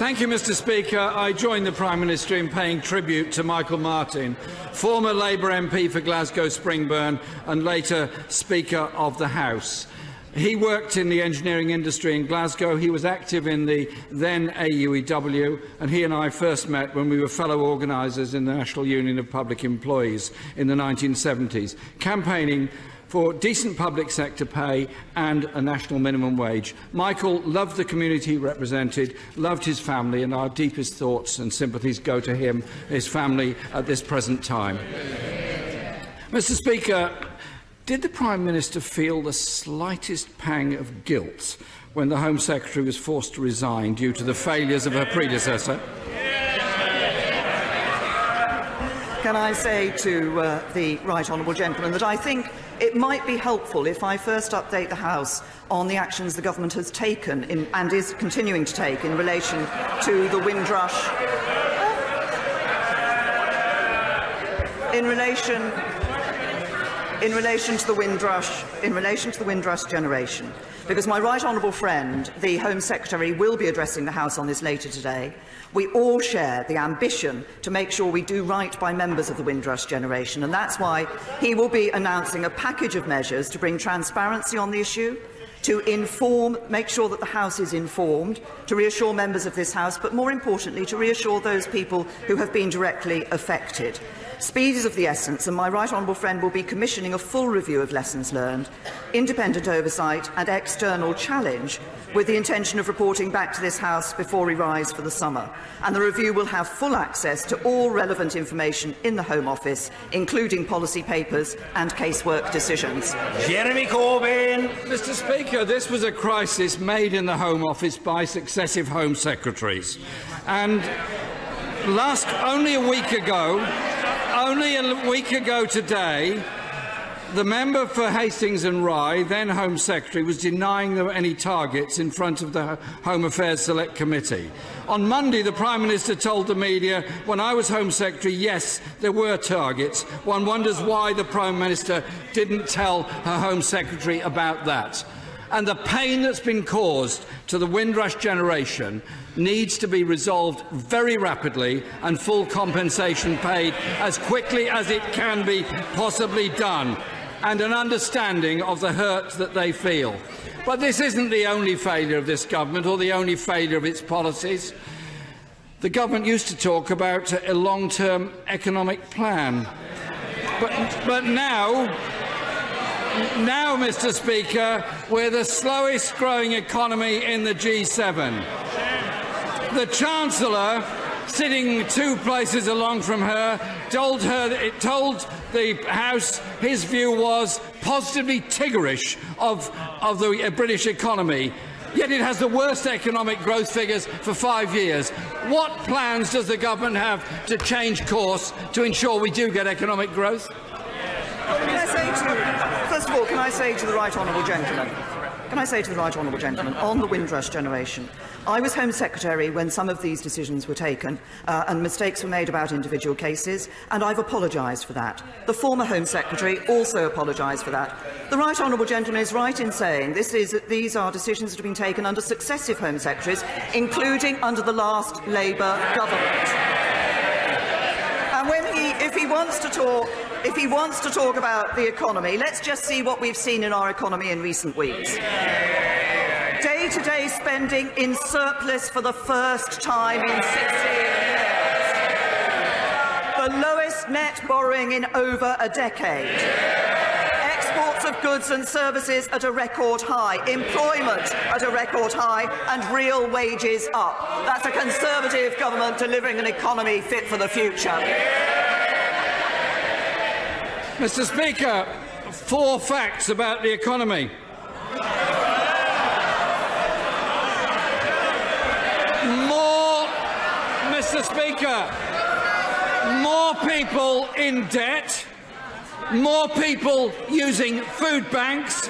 Thank you, Mr. Speaker. I join the Prime Minister in paying tribute to Michael Martin, former Labour MP for Glasgow Springburn and later Speaker of the House. He worked in the engineering industry in Glasgow. He was active in the then AUEW, and he and I first met when we were fellow organisers in the National Union of Public Employees in the 1970s, campaigning for decent public sector pay and a national minimum wage. Michael loved the community he represented, loved his family, and our deepest thoughts and sympathies go to him and his family at this present time. Mr. Speaker, did the Prime Minister feel the slightest pang of guilt when the Home Secretary was forced to resign due to the failures of her predecessor? Can I say to the right honourable gentleman that I think it might be helpful if I first update the House on the actions the government has taken and is continuing to take in relation to the Windrush. In relation to the Windrush generation, because my right honourable friend, the Home Secretary, will be addressing the House on this later today. We all share the ambition to make sure we do right by members of the Windrush generation, and that's why he will be announcing a package of measures to bring transparency on the issue, to make sure that the House is informed, to reassure members of this House, but more importantly, to reassure those people who have been directly affected. Speed is of the essence, and my right honourable friend will be commissioning a full review of lessons learned, independent oversight and external challenge, with the intention of reporting back to this House before we rise for the summer. And the review will have full access to all relevant information in the Home Office, including policy papers and casework decisions. Jeremy Corbyn. Mr. Speaker, this was a crisis made in the Home Office by successive Home Secretaries. And only a week ago today, the member for Hastings and Rye, then Home Secretary, was denying there were any targets in front of the Home Affairs Select Committee. On Monday, the Prime Minister told the media, when I was Home Secretary, yes, there were targets. One wonders why the Prime Minister didn't tell her Home Secretary about that. And the pain that's been caused to the Windrush generation needs to be resolved very rapidly and full compensation paid as quickly as it can be possibly done, and an understanding of the hurt that they feel. But this isn't the only failure of this government or the only failure of its policies. The government used to talk about a long-term economic plan. But now, Mr. Speaker, we're the slowest growing economy in the G7. The Chancellor, sitting 2 places along from her, told the House his view was positively tiggerish of the British economy. Yet it has the worst economic growth figures for 5 years. What plans does the government have to change course to ensure we do get economic growth? First of all, can I say to the right honourable gentleman, on the Windrush generation, I was Home Secretary when some of these decisions were taken and mistakes were made about individual cases, and I've apologised for that. The former Home Secretary also apologised for that. The right honourable gentleman is right in saying these are decisions that have been taken under successive Home Secretaries, including under the last Labour government. And if he wants to talk about the economy, let's just see what we've seen in our economy in recent weeks. Day-to-day spending in surplus for the first time in 16 years. The lowest net borrowing in over a decade. Exports of goods and services at a record high. Employment at a record high, and real wages up. That's a Conservative government delivering an economy fit for the future. Mr. Speaker, 4 facts about the economy. Mr. Speaker, more people in debt, more people using food banks,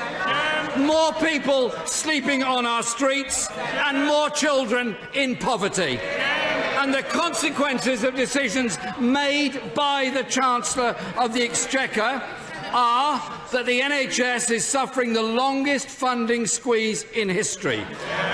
more people sleeping on our streets, and more children in poverty. And the consequences of decisions made by the Chancellor of the Exchequer are that the NHS is suffering the longest funding squeeze in history.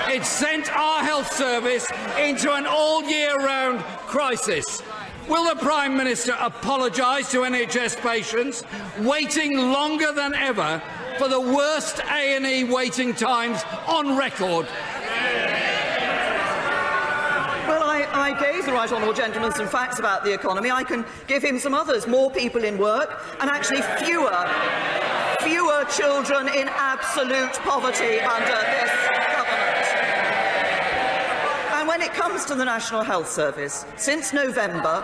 It sent our health service into an all-year-round crisis. Will the Prime Minister apologise to NHS patients waiting longer than ever for the worst A&E waiting times on record? Well, I gave the right honourable gentleman some facts about the economy. I can give him some others. More people in work and actually fewer children in absolute poverty under this government. And when it comes to the National Health Service, since November,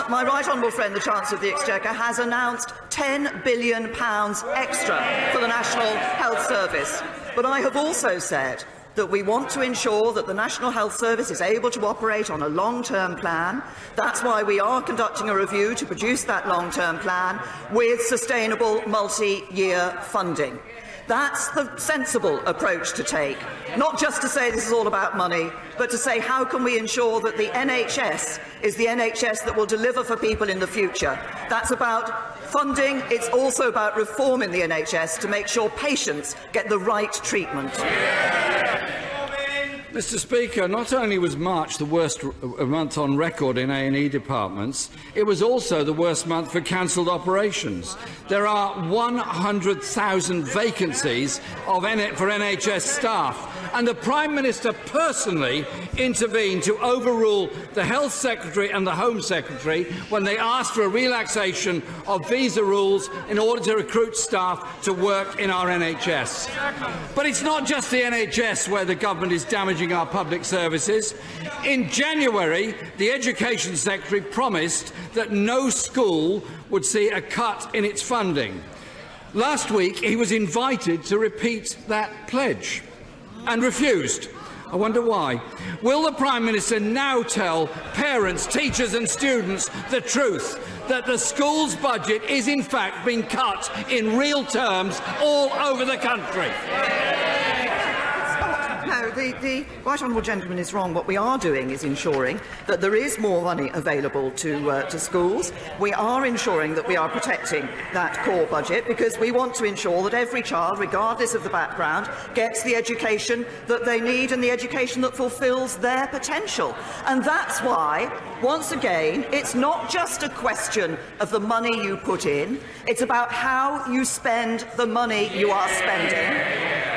my right honourable friend, the Chancellor of the Exchequer, has announced £10 billion extra for the National Health Service. But I have also said that we want to ensure that the National Health Service is able to operate on a long-term plan. That's why we are conducting a review to produce that long-term plan with sustainable multi-year funding. That's the sensible approach to take, not just to say this is all about money, but to say how can we ensure that the NHS is the NHS that will deliver for people in the future. That's about funding. It's also about reforming the NHS to make sure patients get the right treatment. Mr. Speaker, not only was March the worst month on record in A&E departments, it was also the worst month for cancelled operations. There are 100,000 vacancies for NHS staff, and the Prime Minister personally intervened to overrule the Health Secretary and the Home Secretary when they asked for a relaxation of visa rules in order to recruit staff to work in our NHS. But it's not just the NHS where the government is damaging our public services. In January, the Education Secretary promised that no school would see a cut in its funding. Last week, he was invited to repeat that pledge and refused. I wonder why. Will the Prime Minister now tell parents, teachers and students the truth, that the school's budget is in fact being cut in real terms all over the country? No, the right honourable gentleman is wrong. What we are doing is ensuring that there is more money available to schools. We are ensuring that we are protecting that core budget because we want to ensure that every child, regardless of the background, gets the education that they need and the education that fulfils their potential. And that's why, once again, it's not just a question of the money you put in, it's about how you spend the money you are spending.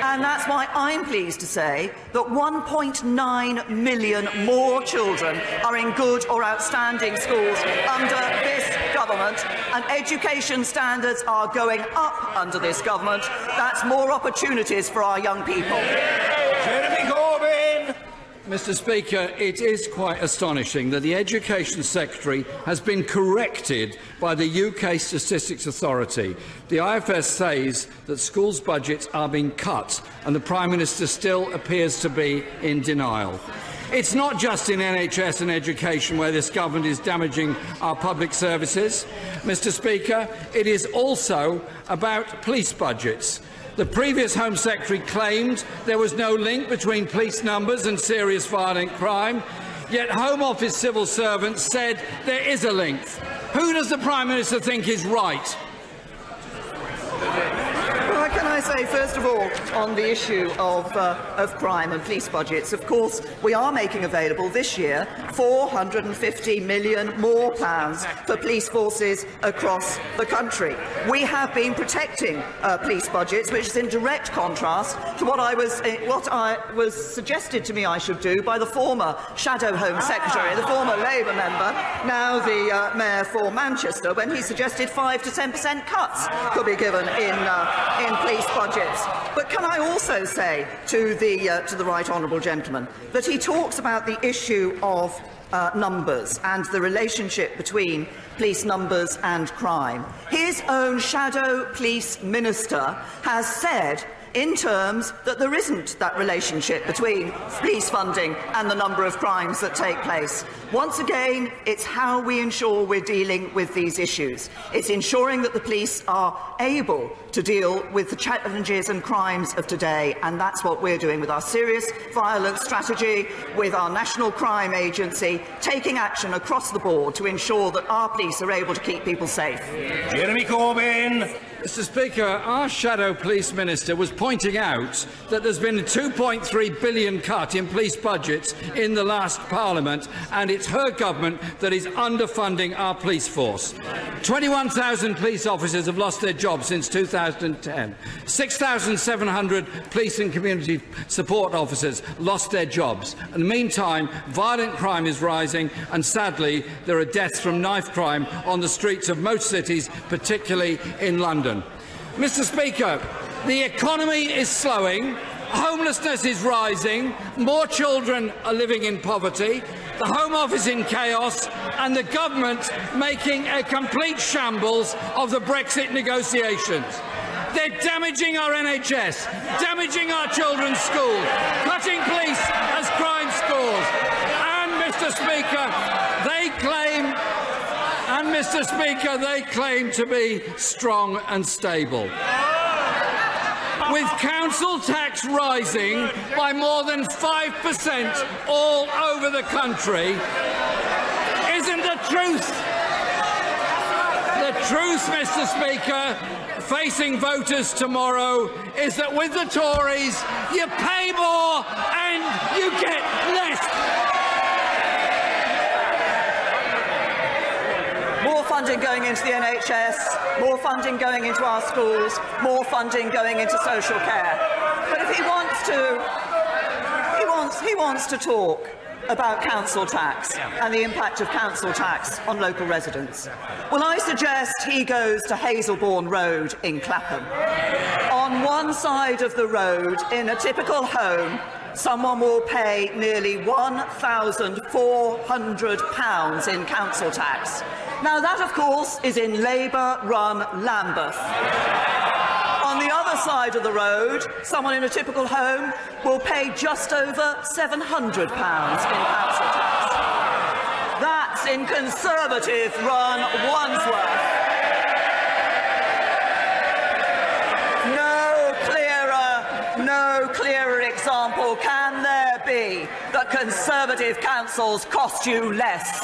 And that's why I'm pleased to say that 1.9 million more children are in good or outstanding schools under this government, and education standards are going up under this government. That's more opportunities for our young people. Jeremy Corbyn! Mr. Speaker, it is quite astonishing that the Education Secretary has been corrected by the UK Statistics Authority. The IFS says that schools' budgets are being cut, and the Prime Minister still appears to be in denial. It's not just in NHS and education where this government is damaging our public services. Mr. Speaker, it is also about police budgets. The previous Home Secretary claimed there was no link between police numbers and serious violent crime, yet Home Office civil servants said there is a link. Who does the Prime Minister think is right? Well, can I say, first of all, on the issue of crime and police budgets, of course, we are making available this year £450 million more for police forces across the country. We have been protecting police budgets, which is in direct contrast to what was suggested to me I should do by the former Shadow Home Secretary, the former Labour member, now the Mayor for Manchester, when he suggested 5 to 10% cuts could be given in police budgets. But can I also say to the right honourable gentleman that he talks about the issue of numbers and the relationship between police numbers and crime. His own shadow police minister has said in terms that there isn't that relationship between police funding and the number of crimes that take place. Once again, it's how we ensure we're dealing with these issues. It's ensuring that the police are able to deal with the challenges and crimes of today, and that's what we're doing with our serious violence strategy, with our National Crime Agency, taking action across the board to ensure that our police are able to keep people safe. Jeremy Corbyn. Mr. Speaker, our Shadow Police Minister was pointing out that there's been a £2.3 billion cut in police budgets in the last Parliament, and it's her government that is underfunding our police force. 21,000 police officers have lost their jobs since 2010. 6,700 police and community support officers lost their jobs. In the meantime, violent crime is rising, and sadly, there are deaths from knife crime on the streets of most cities, particularly in London. Mr. Speaker, the economy is slowing, homelessness is rising, more children are living in poverty, the Home Office in chaos, and the government making a complete shambles of the Brexit negotiations. They're damaging our NHS, damaging our children's schools, cutting police as crime scores. And, Mr. Speaker, they claim to be strong and stable. With council tax rising by more than 5% all over the country, isn't the truth, Mr. Speaker, facing voters tomorrow, is that with the Tories, you pay more and you get less. More funding going into the NHS, more funding going into our schools, more funding going into social care. But if he wants to talk about council tax and the impact of council tax on local residents, well, I suggest he goes to Hazelbourne Road in Clapham. On one side of the road, in a typical home, someone will pay nearly £1,400 in council tax. Now, that, of course, is in Labour-run Lambeth. On the other side of the road, someone in a typical home will pay just over £700 in council tax. That's in Conservative-run Wandsworth. No clearer example can there be that Conservative councils cost you less.